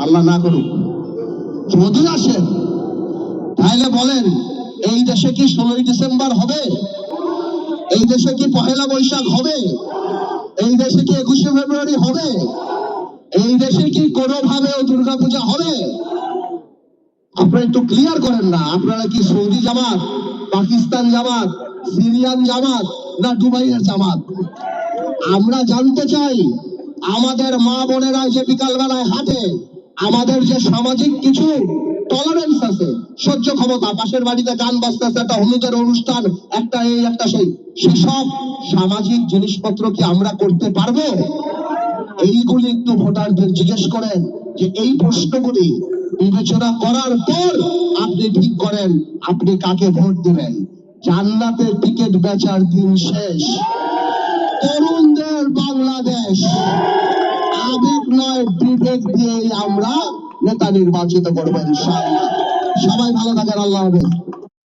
আল্লাহ না করুক। যদি আসেন তাহলে বলেন, এই দেশে কি 16ই ডিসেম্বর হবে? এই দেশে কি পহেলা বৈশাখ হবে? এই দেশে কি 21শে ফেব্রুয়ারি হবে? এই দেশে কি কোনোভাবেও দুর্গাপূজা হবে? আপনারা একটু ক্লিয়ার করেন না, আপনারা কি সৌদি জামাত, পাকিস্তান জামাত, সিরিয়ান জামাত, না দুবাইয়ের জামাত? আমরা জানতে চাই, আমাদের মা বোনেরা যে বিকাল বেলায় হাঁটে, আমাদের যে সামাজিক কিছু টলারেন্স আছে, সহ্য ক্ষমতা, পাশের বাড়িতে গান বাজতেছে, একটা হলুদের অনুষ্ঠান, একটা এই একটা সেই, সেসব সামাজিক জিনিসপত্র কি আমরা করতে পারবো? এইগুলি একটু ভোটারদের জিজ্ঞেস করেন, যে এই প্রশ্নগুলি বিবেচনা করার পর আপনি ঠিক করেন আপনি কাকে ভোট দিবেন। জান্নাতের টিকিট বেচার দিন শেষ। তরুণদের বাংলাদেশ, আবেগ নয় বিবেক দিয়ে আমরা নেতা নির্বাচিত করবো ইনশাআল্লাহ। সবাই ভালো থাকেন, আল্লাহ হাফেজ।